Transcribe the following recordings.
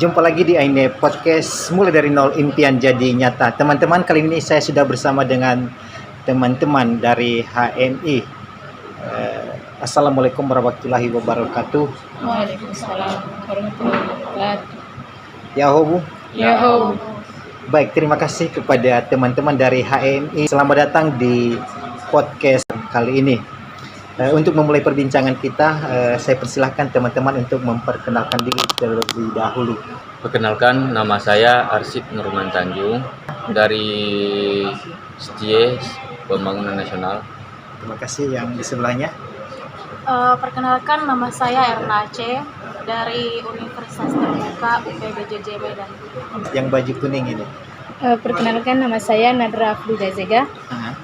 Jumpa lagi di Aine Podcast mulai dari nol impian jadi nyata. Teman-teman, kali ini saya sudah bersama dengan teman-teman dari HMI. Assalamualaikum warahmatullahi wabarakatuh. Waalaikumsalam warahmatullahi wabarakatuh. Yaho. Yaho. Baik, terima kasih kepada teman-teman dari HMI. Selamat datang di podcast kali ini. Untuk memulai perbincangan kita, saya persilahkan teman-teman untuk memperkenalkan diri terlebih dahulu. Perkenalkan, nama saya Arsyid Nurman Tanjung dari STIE, Pembangunan Nasional. Terima kasih. Yang di sebelahnya. Perkenalkan, nama saya Erna Aceh dari Universitas Terbuka UPBJJ Medan. Yang baju kuning ini. Perkenalkan, nama saya Nadra Afrida Zega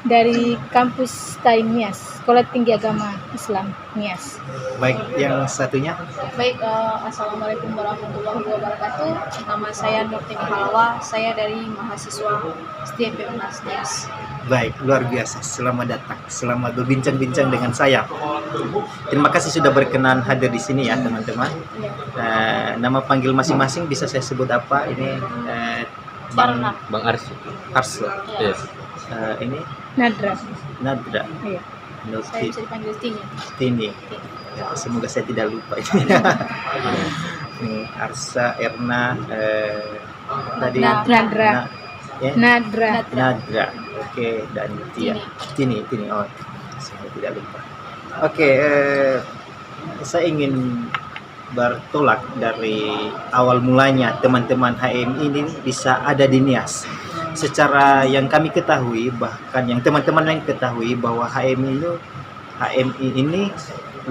dari kampus TAIM Nias, Sekolah Tinggi Agama Islam Nias. Baik, yang satunya. Baik, Assalamualaikum warahmatullahi wabarakatuh. Nama saya Nurtini Halawa, saya dari mahasiswa STIE Pemnas Nias. Baik, luar biasa. Selamat datang. Selamat berbincang-bincang dengan saya. Terima kasih sudah berkenan hadir di sini ya, teman-teman. Nama panggil masing-masing bisa saya sebut apa? Ini Bang Arsyid. Arsyid. Iya. Ini Nadra. Nadra. Iya. Saya bisa dipanggil Tini. Tini. Ya, semoga saya tidak lupa ini. Ini Arsa, Erna, tadi Nadra. Ya? Nadra. Nadra. Oke, dan Tia. Tini. Oh, saya tidak lupa. Oke, saya ingin bertolak dari awal mulanya teman-teman HMI ini bisa ada di Nias. Secara yang kami ketahui, bahkan yang teman-teman lain ketahui, bahwa HMI ini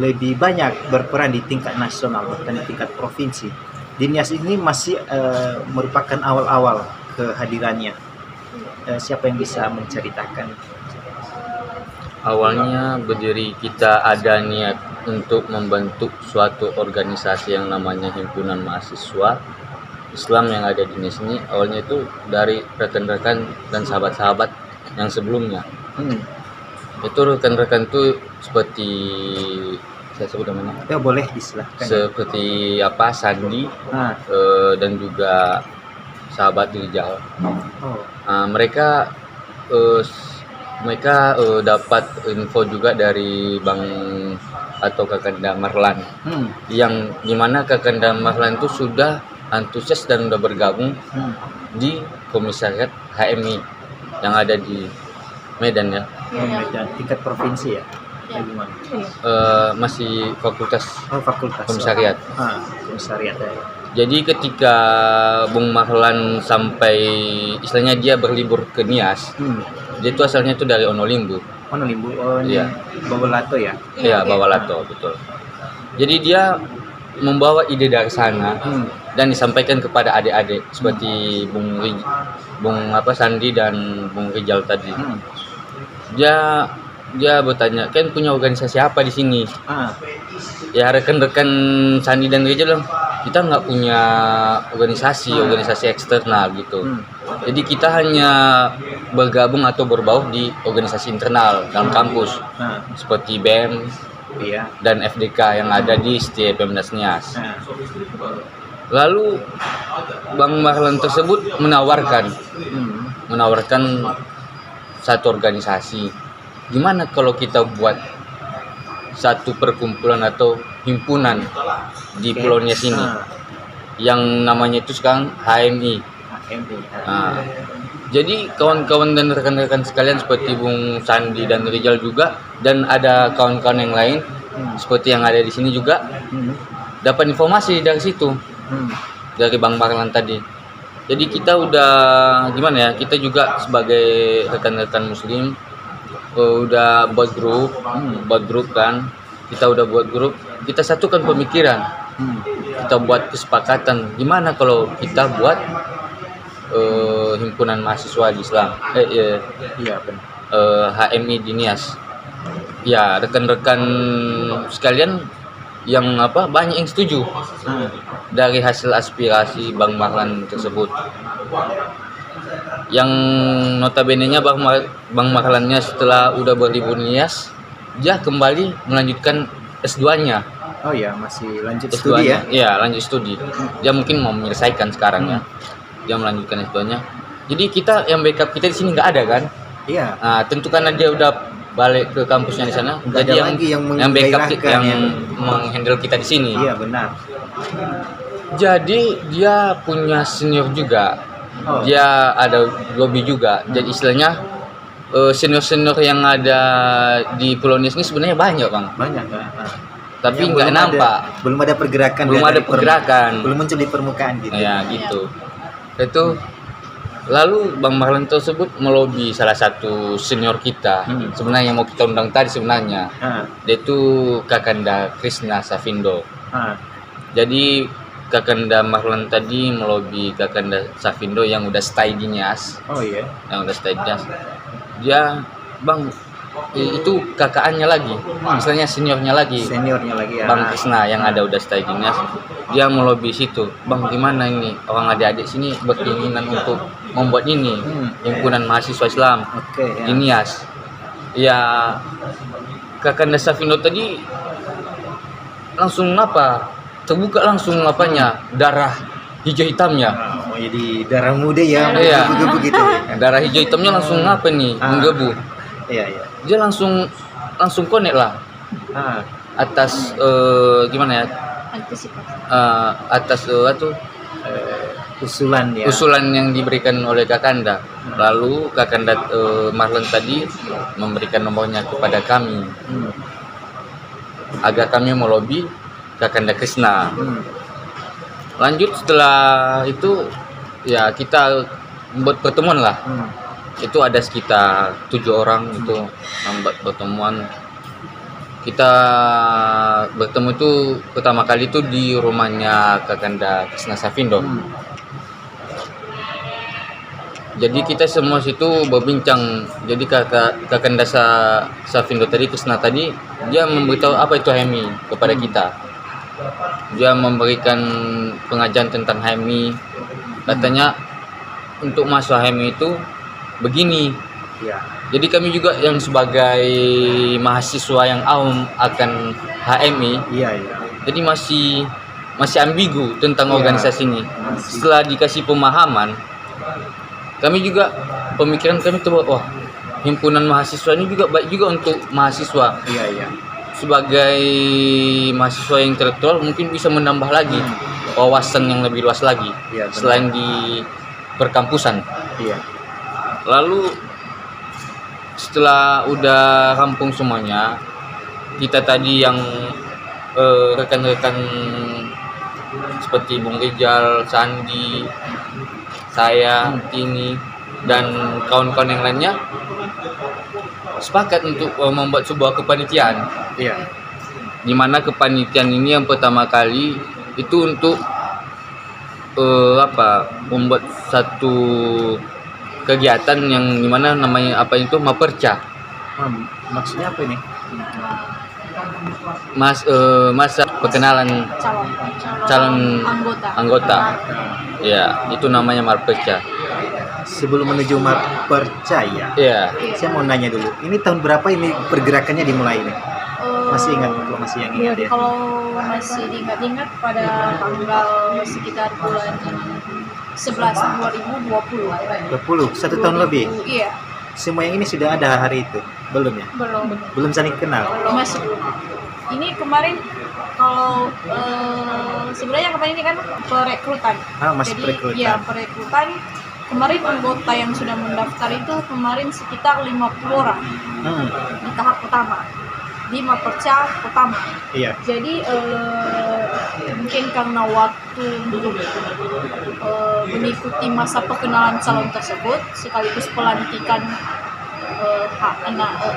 lebih banyak berperan di tingkat nasional, bahkan di tingkat provinsi. Di Nias ini masih merupakan awal-awal kehadirannya. Siapa yang bisa menceritakan? Awalnya berdiri kita ada niat untuk membentuk suatu organisasi yang namanya Himpunan Mahasiswa Islam yang ada di Nias ini. Awalnya itu dari rekan-rekan dan sahabat-sahabat yang sebelumnya. Itu rekan-rekan itu seperti, saya sebut namanya. Ya, boleh disilahkan. Seperti Sandi dan juga sahabat Rijal. Mereka dapat info juga dari Bang atau Kakanda Marlan, yang dimana Kakanda Marlan itu sudah antusias dan sudah bergabung di komisariat HMI yang ada di Medan ya. Medan tingkat provinsi ya. Gimana? Masih fakultas komisariat. komisariat. Komisariat ya. Jadi ketika Bung Marlan sampai, istilahnya dia berlibur ke Nias, dia itu asalnya itu dari Onolimbu. Iya. Bawalato ya. Iya, Bawalato, betul. Jadi dia membawa ide dari sana dan disampaikan kepada adik-adik seperti Bung Sandi dan Bung Rijal tadi. Dia bertanya, kan punya organisasi apa di sini? Ya, rekan-rekan Sandi dan Rijal bilang, kita nggak punya organisasi eksternal gitu. Jadi kita hanya bergabung atau berbaur di organisasi internal dalam kampus, seperti BEM dan FDK yang ada di STIE Pemnas Nias. Lalu Bang Marlan tersebut menawarkan satu organisasi. Gimana kalau kita buat satu perkumpulan atau himpunan di Pulau Nias ini, yang namanya itu sekarang HMI. Jadi kawan-kawan dan rekan-rekan sekalian seperti Bung Sandi dan Rijal juga, dan ada kawan-kawan yang lain seperti yang ada di sini juga, dapat informasi dari situ, dari Bang Marlan tadi. Jadi kita udah gimana ya, kita juga sebagai rekan-rekan muslim udah buat grup kan. Kita udah buat grup, kita satukan pemikiran, kita buat kesepakatan gimana kalau kita buat himpunan mahasiswa di Islam, HMI di Nias. Ya, rekan-rekan sekalian yang banyak yang setuju dari hasil aspirasi Bang Marlan tersebut. Yang notabene-nya Bang Marlannya setelah udah berlibur Nias, dia kembali melanjutkan S2-nya. Oh ya, masih lanjut studi ya? Iya, lanjut studi. Dia mungkin mau menyelesaikan sekarang ya. Dia melanjutkan S2-nya. Jadi kita yang backup kita di sini nggak ada kan? Iya. Nah, tentu karena dia udah balik ke kampusnya di sana, Nggak jadi ada lagi yang backup menggairahkan, yang menghandle kita di sini. Iya benar. Jadi dia punya senior juga. Oh. Dia ada lobby juga. Jadi istilahnya senior-senior yang ada di Pulau Nias ini sebenarnya banyak, Bang. Banyak kan? Tapi Yang nggak belum nampak. belum ada pergerakan. Belum ya, ada dari pergerakan. belum muncul di permukaan gitu. Ya, gitu. Itu lalu Bang Marlon tersebut melobi salah satu senior kita. Sebenarnya yang mau kita undang tadi sebenarnya. Dia itu Kakanda Krishna Safindo. Jadi Kakanda Marlon tadi melobi Kakanda Safindo yang udah stay di Nias. Oh iya. Yang udah stay di Nias. Dia, Bang, itu kakaknya lagi, misalnya seniornya lagi, Seniornya lagi ya. Bang Krishna yang ada udah stay di Nias. Dia melobi situ, Bang, gimana ini orang adik-adik sini berkeinginan untuk membuat ini himpunan mahasiswa Islam Oke, ya. di Nias. Ya, Kakanda Safindo tadi langsung apa? Terbuka langsung apanya? Darah hijau hitamnya. Oh, jadi darah muda ya. Iya. Menggebu-gebu gitu. Darah hijau hitamnya langsung apa nih? Menggebu. Iya, iya. Dia langsung connect lah atas gimana ya? Antisipasi. Atas Usulan ya. usulan yang diberikan oleh Kakanda. Lalu Kakanda Marlon tadi memberikan nomornya kepada kami agar kami melobi Kakanda Krishna. Lanjut setelah itu ya kita membuat pertemuan lah. Itu ada sekitar 7 orang itu membuat pertemuan. Kita bertemu itu pertama kali itu di rumahnya Kakanda Krishna Safindo. Jadi kita semua situ berbincang. Jadi Kakanda Safindo tadi, Krishna tadi, dia memberitahu apa itu HMI kepada kita. Dia memberikan pengajaran tentang HMI. Katanya untuk masuk HMI itu begini. Iya. Jadi kami juga yang sebagai mahasiswa yang awam akan HMI, Iya, iya. jadi masih ambigu tentang Iya. organisasi ini. Setelah dikasih pemahaman, kami juga pemikiran kami tuh, wah, himpunan mahasiswa ini juga baik juga untuk mahasiswa. Iya, iya. Sebagai mahasiswa yang intelektual mungkin bisa menambah lagi wawasan yang lebih luas lagi Iya, benar. selain di perkampusan. Iya. Lalu setelah udah rampung semuanya, kita tadi yang rekan-rekan seperti Bung Rijal, Sandi, saya, Tini, dan kawan-kawan yang lainnya sepakat untuk membuat sebuah kepanitiaan. Iya. Di mana kepanitiaan ini yang pertama kali itu untuk membuat satu kegiatan yang dimana namanya apa itu Maperca. Maksudnya apa ini? Masa perkenalan calon anggota. Ya, itu namanya Maperca. Sebelum menuju percaya, Ya, saya mau nanya dulu. Ini tahun berapa ini pergerakannya dimulai ini? Masih ingat? Kalau masih yang ingat ya? Kalau masih diingat-ingat pada tanggal sekitar bulan 11 2020. 20, 1 tahun lebih. Iya, Semua yang ini sudah ada hari itu? Belum ya? belum. Belum saling kenal? Masih belum. Ini kemarin kalau sebenarnya kemarin ini kan perekrutan. Masih Jadi, perekrutan. Iya, perekrutan. Kemarin anggota yang sudah mendaftar itu kemarin sekitar 50 orang di tahap pertama. Di Maperca pertama. Iya. Jadi mungkin karena waktu untuk mengikuti masa perkenalan calon tersebut sekaligus pelantikan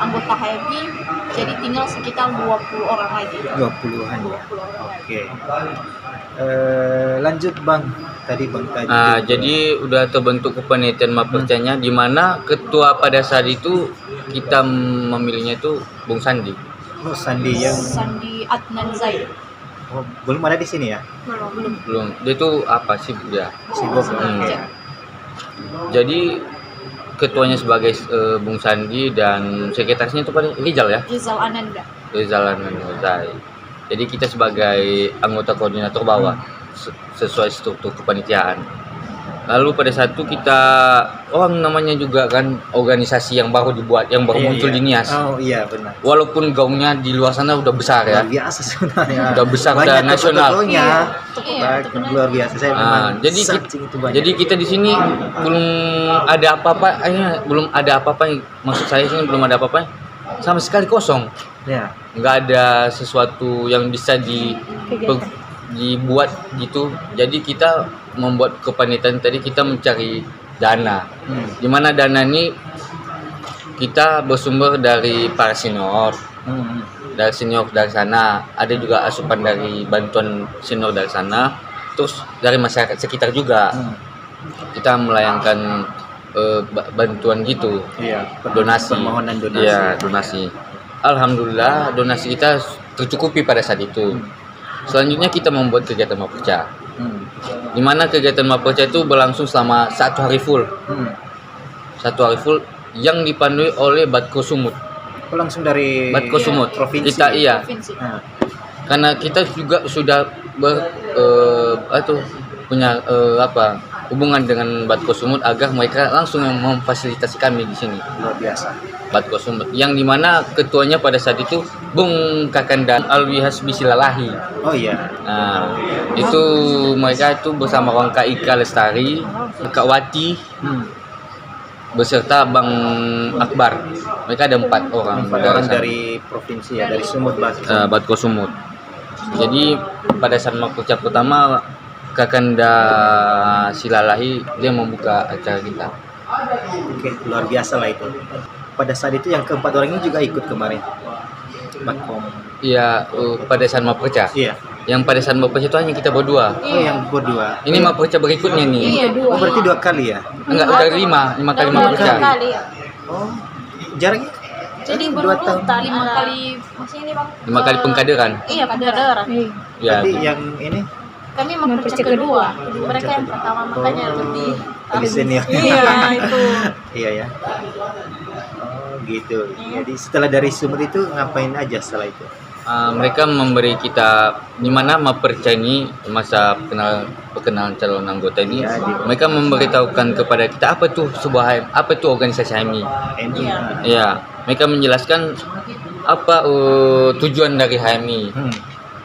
anggota HMI, jadi tinggal sekitar 20 orang lagi. 20-an. 20 orang lagi. Oke. Lanjut Bang. Tadi Bang tadi. jadi udah terbentuk kepanitiaan Mapercanya, di mana ketua pada saat itu kita memilihnya itu Bung Sandi. Oh, Sandi yang Sandi Adnan Zaid. belum ada di sini ya? Belum. Dia itu apa sih dia? Sibuk. Hmm. Oke. Jadi ketuanya sebagai Bung Sandi dan sekretarisnya itu paling Rizal ya. Rizal Ananda. Rizalan Menuzai. Jadi kita sebagai anggota koordinator bawah sesuai struktur kepanitiaan. Lalu pada saat itu kita namanya juga kan organisasi yang baru dibuat, yang baru muncul di Nias. Oh iya benar. Walaupun gaungnya di luar sana udah besar ya. Luar biasa sebenarnya. Udah besar, Banyak udah nasional. toko-tokonya. Iya, Luar biasa. Saya memang Jadi searching itu banyak. jadi kita di sini belum ada apa-apa, belum ada apa-apa. Maksud saya sini belum ada apa-apa. Sama sekali kosong. ya. Nggak ada sesuatu yang bisa dibuat gitu. Jadi kita membuat kepanitiaan tadi, kita mencari dana. Di mana dana ini kita bersumber dari para senior. Dari senior dari sana, ada juga asupan dari bantuan senior dari sana, terus dari masyarakat sekitar juga. Kita melayangkan bantuan gitu. Iya, Donasi. Permohonan donasi. Iya, donasi. Alhamdulillah donasi kita tercukupi pada saat itu. Selanjutnya kita membuat kegiatan Maperca. Di mana kegiatan Maperca itu berlangsung selama 1 hari full. 1 hari full yang dipandui oleh Batko Sumut. Oh, langsung dari Batko Sumut. provinsi. Kita Provinsi. Nah, karena kita juga sudah punya hubungan dengan Batko Sumut agar mereka langsung yang memfasilitasi kami di sini. luar biasa. Batko Sumut yang dimana ketuanya pada saat itu Bung Kakanda Alwi Hasbi Silalahi. Oh iya. Nah, itu mereka itu bersama Wang Ika Lestari, Kak Wati, beserta Bang Akbar. Mereka ada 4 orang. 4 orang sana. dari provinsi ya, dari Sumut Batu. Batko Sumut. Jadi pada saat Maperca pertama Kakanda Silalahi dia membuka acara kita. Oke, luar biasa lah itu. Pada saat itu yang keempat orang ini juga ikut kemarin. Batkom. Iya, pada saat Maperca. Iya. Yang pada saat Maperca itu hanya kita berdua. Oh, yang berdua. Ini Maperca berikutnya nih. Iya, Oh, berarti 2 kali ya? Enggak, udah 5 kali Maperca. kali ya. Oh, jaraknya? Jadi 2 baru tahun. 5 kali masih ini Bang. 5 kali pengkaderan. Iya, pengkaderan. Ya. Berarti yang ini Kami Maperca kedua. Mereka yang pertama, makanya lebih lebih senior. Iya, itu. Iya ya. Oh, gitu. Jadi setelah dari Sumut itu ngapain aja setelah itu? Mereka memberi kita di mana Maperca ini masa perkenalan calon anggota ini, Ya, mereka memberitahukan kepada kita apa tuh organisasi HMI. MI. Ya, mereka menjelaskan apa tujuan dari HMI.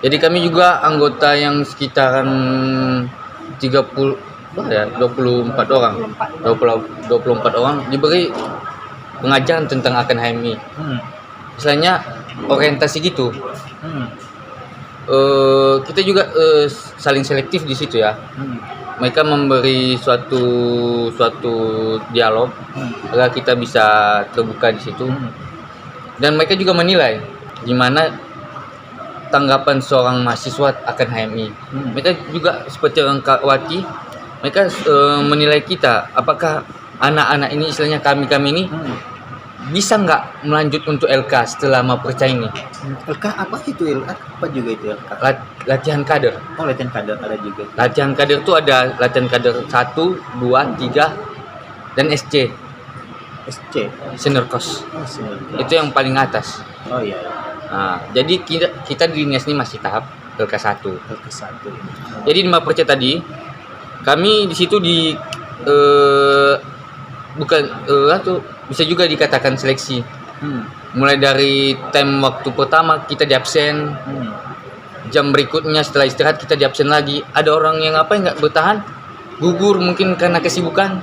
Jadi kami juga anggota yang sekitaran 24 orang. 24 orang diberi pengajaran tentang akan HMI. Misalnya orientasi gitu. Kita juga saling selektif di situ ya. Mereka memberi suatu dialog agar kita bisa terbuka di situ. Dan mereka juga menilai gimana tanggapan seorang mahasiswa akan HMI. Mereka juga seperti orang Kak Wati, mereka menilai kita apakah anak-anak ini, istilahnya kami ini bisa nggak melanjut untuk LK setelah Maperca ini. LK apa itu LK? Apa juga itu LK? Latihan kader. Oh, latihan kader ada juga. Latihan kader itu ada latihan kader 1, 2, 3 dan SC, SC. senior course. Oh, senior. Itu yang paling atas. Oh iya. Nah, jadi kita di Nias ini masih tahap LK 1. LK 1. Jadi di Maperca tadi kami di situ bisa juga dikatakan seleksi. Mulai dari time waktu pertama kita di absen, jam berikutnya setelah istirahat kita di absen lagi. Ada orang yang nggak bertahan, gugur mungkin karena kesibukan.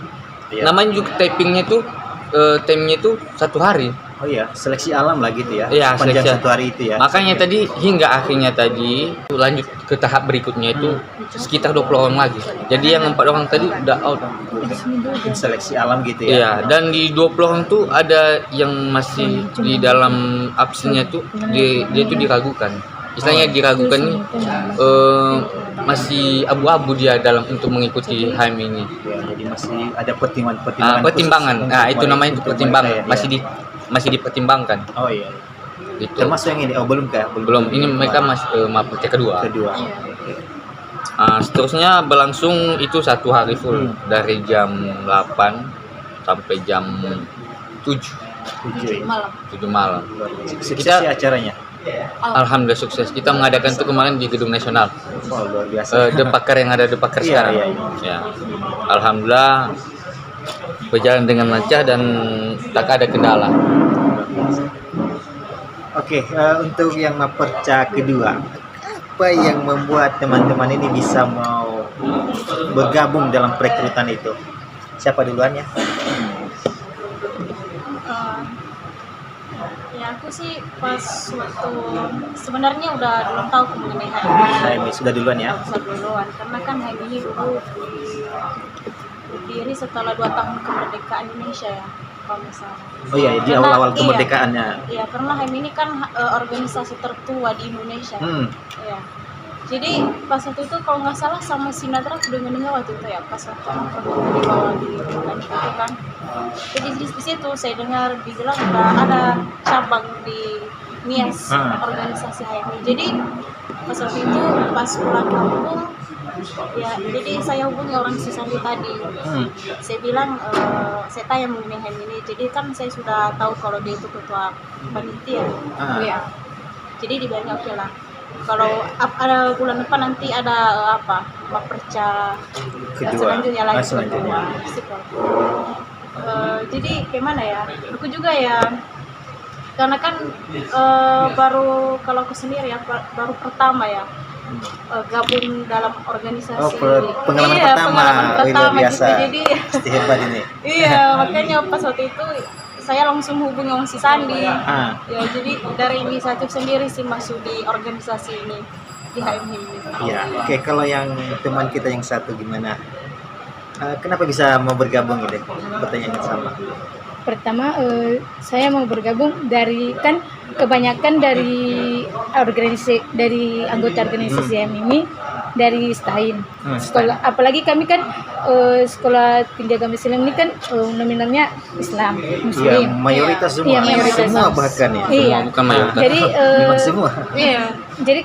Iya. Namanya juga timingnya itu 1 hari. Oh iya, seleksi alam lah gitu ya. Iya, Sepanjang seleksi. 1 hari itu ya. Makanya tadi hingga akhirnya tadi lanjut ke tahap berikutnya itu sekitar 20 orang lagi. Jadi yang 4 orang tadi udah out. Seleksi alam gitu ya. Iya, dan di 20 orang tuh ada yang masih di dalam absennya tuh dia itu diragukan. Istilahnya diragukan nih masih abu-abu dia dalam untuk mengikuti HM ini. Ya, jadi masih ada pertimbangan Pertimbangan. khusus Nah, untuk itu namanya itu untuk pertimbangan. mereka ya. Masih dipertimbangkan. Oh iya. Gitu. Termasuk yang ini. Oh, belum kah? Belum. Ini mereka masih Maperca kedua. kedua. Seterusnya berlangsung itu 1 hari full dari jam 8 sampai jam 7 malam. 7 malam. Kita sih acaranya. Alhamdulillah sukses. Kita mengadakan itu kemarin di Gedung Nasional. Oh, luar biasa. Depakar yang ada Depakar Iya, sekarang. iya, Ya. Alhamdulillah berjalan dengan lancar dan tak ada kendala. Oke, untuk yang Maperca kedua, apa yang membuat teman-teman ini bisa mau bergabung dalam perekrutan itu? Siapa duluan ya? Ya aku sih pas waktu sebenarnya udah belum tahu mengenai HMI. Nah, ini sudah duluan ya. Bisa duluan karena kan HMI ini dulu berdiri setelah 2 tahun kemerdekaan Indonesia ya kalau nggak salah. Oh iya, di Karena- awal-awal iya. kemerdekaannya. Iya, karena HMI ini kan organisasi tertua di Indonesia. Iya. Jadi pas waktu itu kalau nggak salah sama si Nadra udah mendengar waktu itu ya pas waktu nongkrong di bawah di bulan itu kan. Jadi di situ saya dengar dibilang udah ada cabang di Nias organisasi HMI. Jadi pas waktu itu pas pulang kampung ya jadi saya hubungi orang si Sandi tadi. Saya bilang saya tanya mengenai HMI ini. Jadi kan saya sudah tahu kalau dia itu ketua panitia. Ya. Jadi dibilangnya oke lah. Kalau ada bulan depan nanti ada Maperca Kedua. selanjutnya lagi. Selanjutnya. Jadi gimana ya? Aku juga ya karena kan baru kalau aku sendiri ya baru pertama ya gabung dalam organisasi. Pengalaman Iya, pertama. pengalaman Wih, pertama luar biasa. gitu. Jadi Pasti hebat ini. iya makanya pas waktu itu saya langsung hubungi Om si Sandi. Ya jadi dari inisiatif sendiri sih masuk di organisasi ini di HMI ini. Iya. Oke, kalau yang teman kita yang satu gimana? Kenapa bisa mau bergabung ini? Pertanyaan yang sama. Pertama, saya mau bergabung dari kan kebanyakan dari anggota organisasi ini dari STAIN sekolah, apalagi kami kan sekolah tinggi agama Islam ini kan nominalnya Islam Iya, Muslim. mayoritas semua. Iya, mayoritas. Semua bahkan ya. Iya. Bukan mayoritas. Jadi Memang semua. Iya. jadi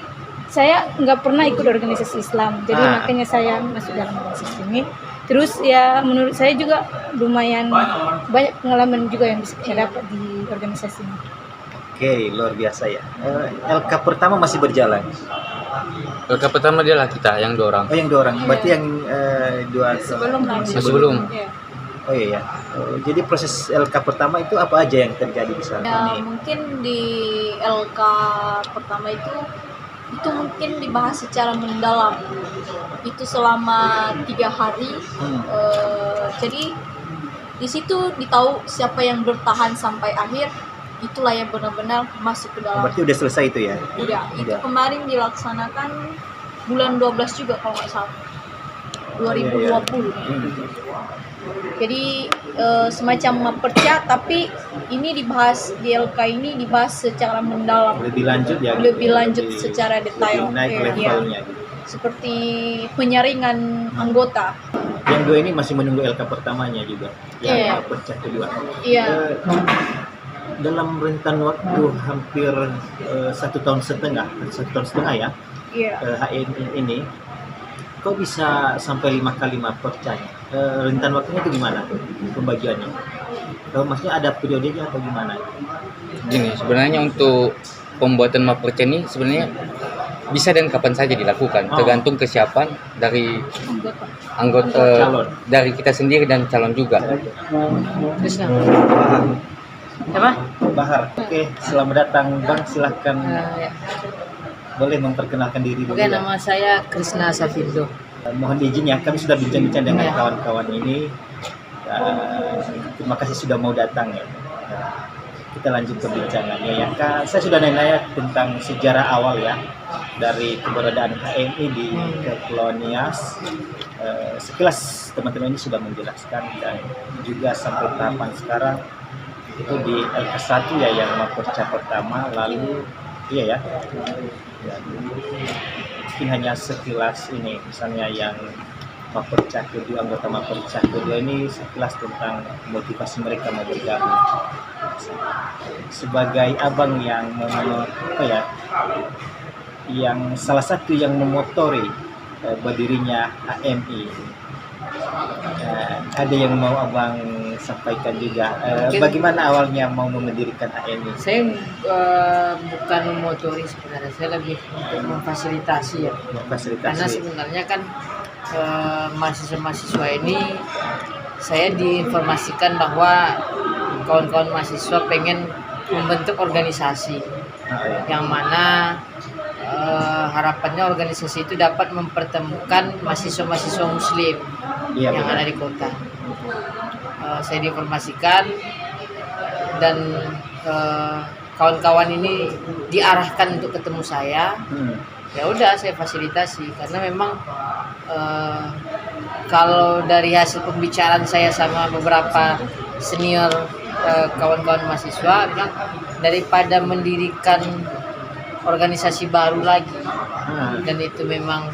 saya nggak pernah ikut organisasi Islam, jadi makanya saya masuk dalam organisasi ini. Terus ya menurut saya juga lumayan banyak pengalaman juga yang bisa saya dapat di organisasi ini. Oke, luar biasa ya. LK pertama masih berjalan. LK pertama dia lah kita yang 2 orang. Oh, yang 2 orang. Berarti yang 2 Sebelum lagi. Sebelum. Iya. Oh iya. Jadi proses LK pertama itu apa aja yang terjadi di sana? Ya mungkin di LK pertama itu mungkin dibahas secara mendalam itu selama 3 hari. Jadi di situ ditahu siapa yang bertahan sampai akhir, itulah yang benar-benar masuk ke dalam. Berarti udah selesai itu ya? Udah. Itu Udah. kemarin dilaksanakan bulan 12 juga kalau nggak salah 2020. Jadi semacam Maperca, tapi ini dibahas di LK ini dibahas secara mendalam, Lebih lanjut ya? lebih gitu. lanjut Lebih- secara detail. lebih naik Iya. levelnya gitu. Seperti penyaringan anggota. Yang 2 ini masih menunggu LK pertamanya juga. Yang Iya. pecah kedua. Iya. Dalam rentan waktu hampir 1 tahun setengah ya, Iya. HMI ini, kok bisa sampai 5 kali Mapercanya? Rentan waktunya itu gimana tuh pembagiannya? Maksudnya ada periodenya atau gimana? Gini, sebenarnya untuk pembuatan Maperca ini sebenarnya bisa dan kapan saja dilakukan, tergantung kesiapan dari anggota Calon. dari kita sendiri dan calon juga. Apa? Bahar. Oke, selamat datang Bang, silahkan Ya. boleh memperkenalkan diri dulu. Oke, ya. nama saya Krisna Safindo. Mohon izin ya, kami sudah bincang-bincang dengan Ya. kawan-kawan ini. Terima kasih sudah mau datang ya. Kita lanjut ke bincangannya ya. Saya sudah nanya tentang sejarah awal ya dari keberadaan HMI di Kepulauan Nias. Sekilas teman-teman ini sudah menjelaskan dan juga sampai tahapan sekarang itu di LK1 ya yang Maperca pertama, lalu iya ya. Mungkin hanya sekilas ini misalnya yang Maperca kedua, anggota Maperca kedua ini sekilas tentang motivasi mereka mau bergabung. Sebagai abang yang yang salah satu yang memotori berdirinya HMI, ada yang mau abang sampaikan juga. Mungkin- Bagaimana awalnya mau mendirikan HMI? Saya bukan memotori sebenarnya, saya lebih untuk memfasilitasi ya. Karena Memfasilitasi. sebenarnya kan mahasiswa-mahasiswa ini saya diinformasikan bahwa kawan-kawan mahasiswa pengen membentuk organisasi yang mana harapannya organisasi itu dapat mempertemukan mahasiswa-mahasiswa muslim Iya, yang benar. ada di kota. Saya diinformasikan dan kawan-kawan ini diarahkan untuk ketemu saya. Ya udah saya fasilitasi karena memang kalau dari hasil pembicaraan saya sama beberapa senior kawan-kawan mahasiswa bilang daripada mendirikan organisasi baru lagi dan itu memang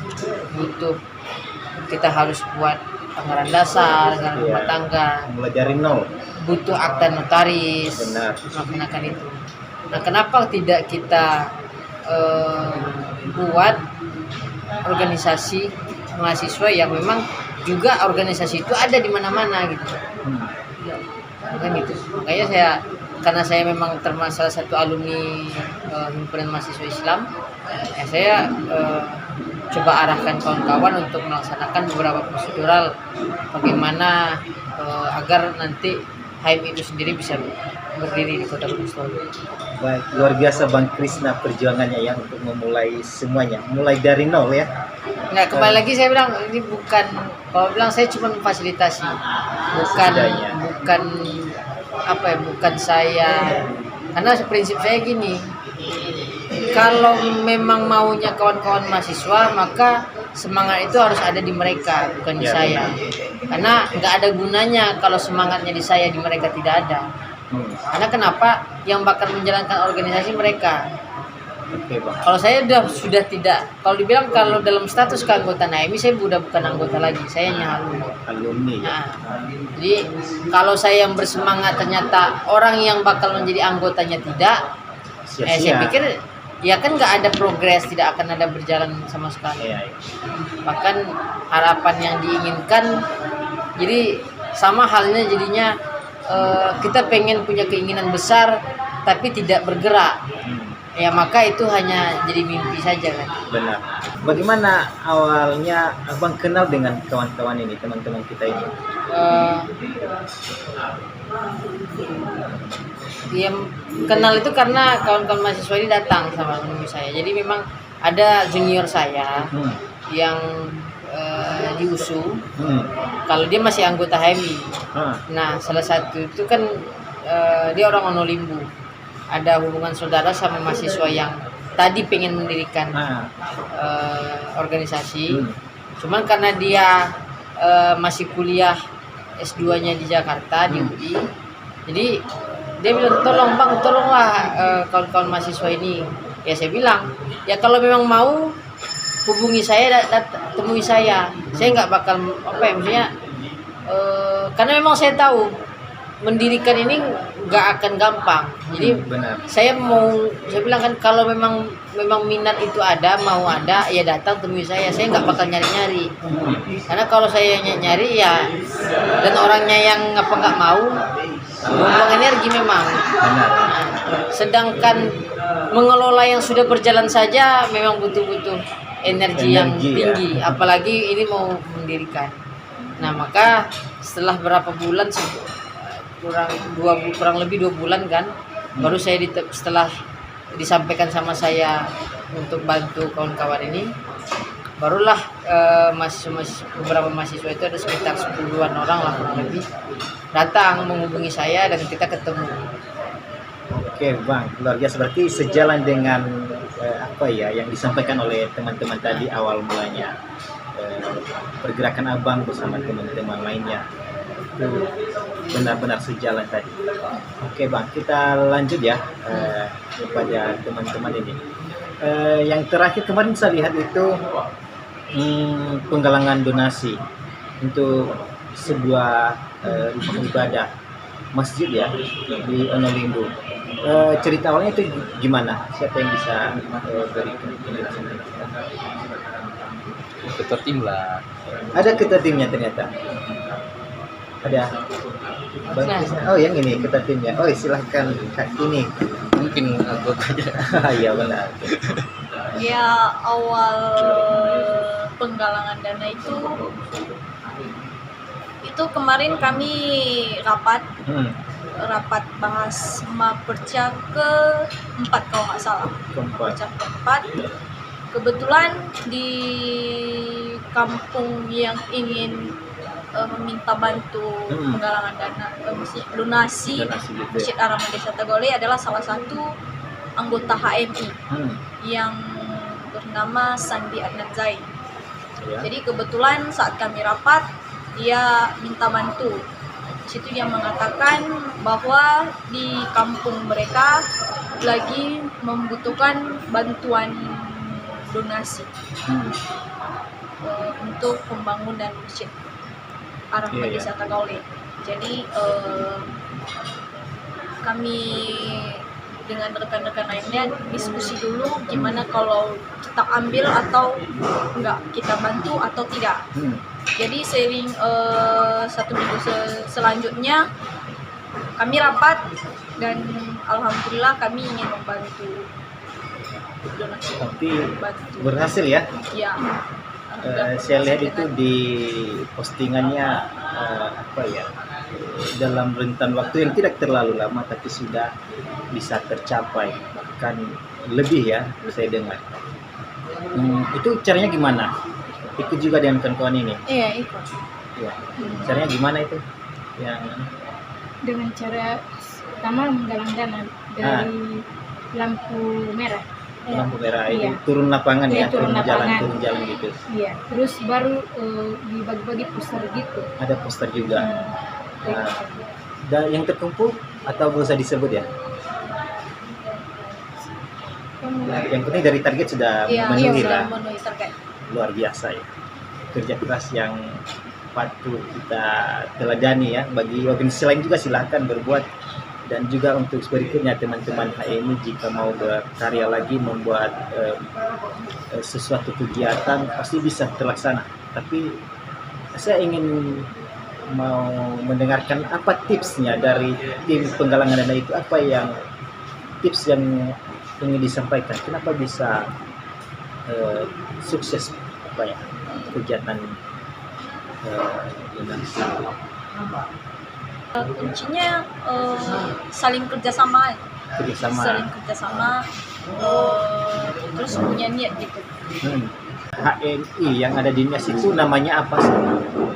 butuh, kita harus buat anggaran dasar, anggaran Iya. rumah tangga, Mulai dari nol. butuh akta notaris, Benar. melaksanakan itu. Nah, kenapa tidak kita buat organisasi mahasiswa yang memang juga organisasi itu ada di mana-mana gitu. Kan gitu. Makanya karena saya memang termasuk salah satu alumni himpunan mahasiswa Islam, ya saya coba arahkan kawan-kawan untuk melaksanakan beberapa prosedural bagaimana agar nanti HMI itu sendiri bisa berdiri di Kota Gunung Selawe. Baik, luar biasa Bang Krisna perjuangannya ya untuk memulai semuanya, mulai dari nol ya. Nggak, kembali lagi saya bilang ini bukan, kalau bilang saya cuma memfasilitasi, Setidaknya. bukan saya, karena prinsip saya gini, kalau memang maunya kawan-kawan mahasiswa maka semangat itu harus ada di mereka, bukan di Ya, saya. Karena nggak ada gunanya kalau semangatnya di saya, di mereka tidak ada. Karena kenapa? Yang bakal menjalankan organisasi mereka. Oke Bang. Kalau saya sudah tidak, kalau dibilang kalau dalam status keanggotaan HMI saya sudah bukan anggota lagi, saya hanya alumni. Alumni ya. Nah, jadi kalau saya yang bersemangat ternyata orang yang bakal menjadi anggotanya tidak, saya Sia-sia. pikir ya kan nggak ada progres, tidak akan ada berjalan sama sekali. Iya, iya. Bahkan harapan yang diinginkan, jadi sama halnya jadinya kita pengen punya keinginan besar tapi tidak bergerak. Ya maka itu hanya jadi mimpi saja kan. Benar. Bagaimana awalnya Abang kenal dengan kawan-kawan ini, teman-teman kita ini? Dia kenal itu karena kawan-kawan mahasiswa ini datang sama menemui saya. Jadi memang ada junior saya yang di USU. Kalau dia masih anggota HMI. Nah, salah satu itu kan dia orang Onolimbu. Ada hubungan saudara sama mahasiswa yang tadi pengen mendirikan organisasi. Cuman karena dia masih kuliah S2-nya di Jakarta di UI. Jadi dia bilang tolonglah kawan-kawan mahasiswa ini. Ya saya bilang, ya kalau memang mau hubungi saya, temui saya nggak bakal maksudnya karena memang saya tahu mendirikan ini nggak akan gampang. Jadi benar. saya bilang kan kalau memang minat itu ada, mau ada, ya datang temui saya nggak bakal nyari-nyari. Karena kalau saya nyari ya, dan orangnya yang nggak mau, buang energi memang. Benar. Nah, sedangkan mengelola yang sudah berjalan saja memang butuh energi yang tinggi, ya. Apalagi ini mau mendirikan. Nah maka setelah berapa bulan, kurang lebih 2 bulan kan, baru saya setelah disampaikan sama saya untuk bantu kawan-kawan ini, barulah beberapa mahasiswa itu ada sekitar 10-an orang lah kurang lebih datang menghubungi saya dan kita ketemu. Oke Bang, luar biasa. Berarti sejalan dengan apa ya yang disampaikan oleh teman-teman tadi awal mulanya, pergerakan Abang bersama teman-teman lainnya itu benar-benar sejalan tadi. Oke Bang, kita lanjut ya kepada teman-teman ini. Yang terakhir kemarin saya lihat itu penggalangan donasi untuk sebuah rumah ibadah masjid ya di Onolimbu. Cerita awalnya itu gimana? Siapa yang bisa berikan penjelasan? Ketua tim lah. Ada ketua timnya ternyata. Ada bagusnya. Oh yang ini ketatnya. Oh silahkan Kak ini. Mungkin aku aja. Iya benar. Ya awal penggalangan dana itu kemarin kami rapat bahas Maperca ke-4 kalau nggak salah. Keempat. Maperca ke-4. Kebetulan di kampung yang ingin meminta bantu penggalangan dana, maksudnya donasi Donasi gitu ya. Masjid Ar-Rahman Desa Tagole adalah salah satu anggota HMI yang bernama Sandi Adnan Zain. Ya. Jadi kebetulan saat kami rapat dia minta bantu. Di situ dia mengatakan bahwa di kampung mereka lagi membutuhkan bantuan donasi untuk pembangunan Masjid Ar-Rahman Iya, iya. Desa Tagole. Jadi kami dengan rekan-rekan lainnya diskusi dulu gimana kalau kita ambil atau enggak, kita bantu atau tidak. Jadi seiring 1 minggu selanjutnya kami rapat dan alhamdulillah kami ingin membantu donasi. Tapi Bantu. berhasil ya. Ya. Saya lihat itu di postingannya dalam rentan waktu yang tidak terlalu lama tapi sudah bisa tercapai, bahkan lebih ya saya dengar. Itu caranya gimana? Ikut juga dengan kawan-kawan ini? Iya, ikut. Ya. Caranya gimana itu? Yang dengan cara pertama menggalang dana dari lampu merah. lampu merah Iya. ini turun lapangan Iya, ya, turun lapangan. turun jalan gitu. Iya, terus baru dibagi-bagi poster gitu. Ada poster juga. Hmm. Nah, dan yang terkumpul atau nggak usah disebut ya? Nah, yang penting dari target sudah Iya, memenuhi sudah lah. memenuhi target. Luar biasa ya. Kerja keras yang patut kita teladani ya. Bagi organisasi lain juga silahkan berbuat. Dan juga untuk berikutnya teman-teman HMI jika mau berkarya lagi membuat sesuatu kegiatan pasti bisa terlaksana. Tapi saya ingin mau mendengarkan apa tipsnya dari tim penggalangan dana itu, apa yang tips yang ingin disampaikan, kenapa bisa sukses apa ya kegiatan donasi. Kuncinya saling kerjasama, Kerjasama. terus punya niat gitu. HMI yang ada di Nias itu namanya apa sih?